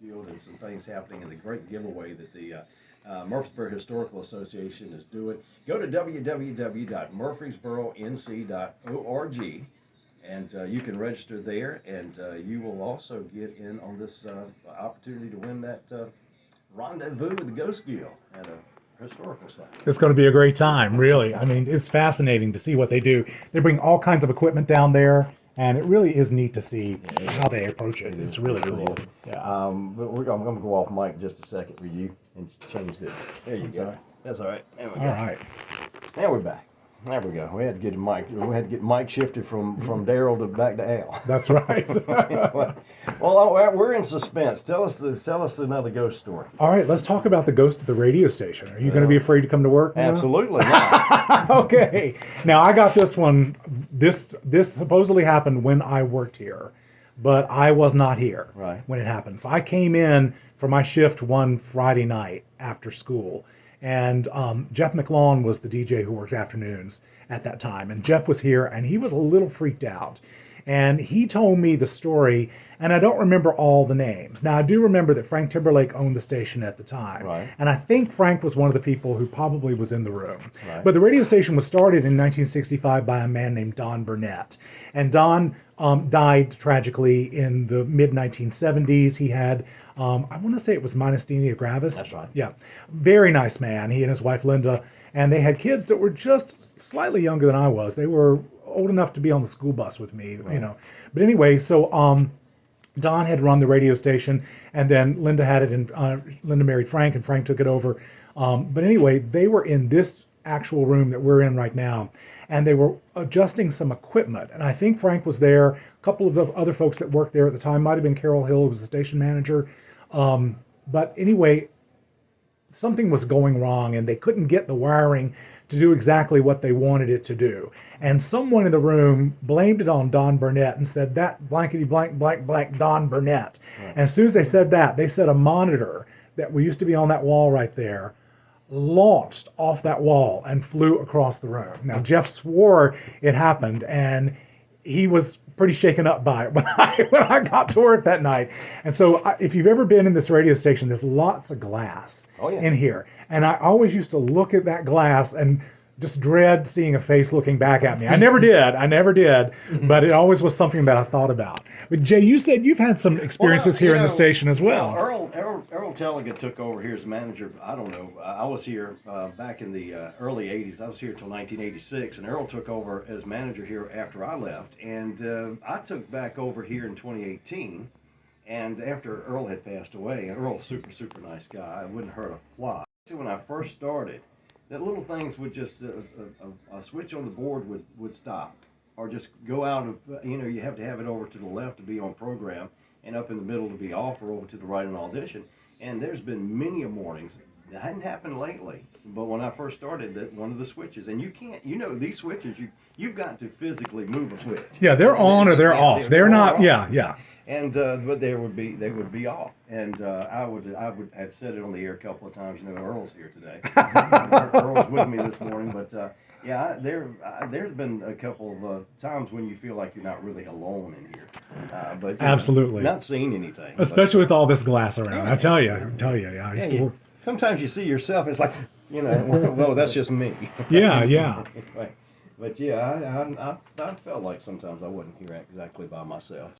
Field and some things happening in the great giveaway that the Murfreesboro Historical Association is doing. Go to www.murfreesboronc.org and you can register there, and you will also get in on this opportunity to win that rendezvous with the Ghost Guild at a historical site. It's going to be a great time, really. I mean, it's fascinating to see what they do. They bring all kinds of equipment down there, and it really is neat to see how they approach it. It's really cool. Yeah. But I'm going to go off mic just a second for you and change it. There you go. That's all right. There we go. All right. Now we're back. There we go. We had to get mic shifted from Daryl to back to Al. That's right. Well, we're in suspense. Tell us another ghost story. All right, let's talk about the ghost of the radio station. Are you going to be afraid to come to work now? Absolutely not. Okay. Now, I got this one. This supposedly happened when I worked here, but I was not here when it happened. So I came in for my shift one Friday night after school. And Jeff McLawn was the DJ who worked afternoons at that time. And Jeff was here, and he was a little freaked out. And he told me the story, and I don't remember all the names. Now, I do remember that Frank Timberlake owned the station at the time. Right. And I think Frank was one of the people who probably was in the room. Right. But the radio station was started in 1965 by a man named Don Burnett. And Don died tragically in the mid-1970s. He had, I want to say it was myasthenia gravis. That's right. Yeah. Very nice man. He and his wife, Linda. And they had kids that were just slightly younger than I was. They were old enough to be on the school bus with me, you know. But anyway, so Don had run the radio station, and then Linda had it, and Linda married Frank, and Frank took it over. But anyway, they were in this actual room that we're in right now, and they were adjusting some equipment. And I think Frank was there. A couple of the other folks that worked there at the time, might have been Carol Hill, who was the station manager. But anyway, something was going wrong, and they couldn't get the wiring to do exactly what they wanted it to do. And someone in the room blamed it on Don Burnett and said, that blankety blank blank blank Don Burnett. Right. And as soon as they said that, they said a monitor that used to be on that wall right there launched off that wall and flew across the room. Now, Jeff swore it happened, and he was pretty shaken up by it when I got to work that night. And so if you've ever been in this radio station, there's lots of glass in here. And I always used to look at that glass and just dread seeing a face looking back at me. I never did, but it always was something that I thought about. But Jay, you said you've had some experiences here in the station as well. Earl Telliga took over here as manager. I don't know. I was here back in the early 80s. I was here till 1986, and Earl took over as manager here after I left. And I took back over here in 2018. And after Earl had passed away, and Earl's super nice guy, I wouldn't hurt a fly. When I first started, that little things would just, a switch on the board would stop, or just go out of, you have to have it over to the left to be on program, and up in the middle to be off, or over to the right on audition. And there's been many a mornings, that hadn't happened lately, but when I first started, that one of the switches, and you can't, these switches, you've got to physically move a switch. Yeah, they're on or they're off. They're not, off. Yeah. And but they would be off, and I would have said it on the air a couple of times. Earl's here today. Earl's with me this morning, but there's been a couple of times when you feel like you're not really alone in here. But absolutely not seeing anything, especially with all this glass around. I tell you, yeah. I used to work. Sometimes you see yourself, it's like, well, that's just me. Yeah. But yeah, I felt like sometimes I wasn't here exactly by myself.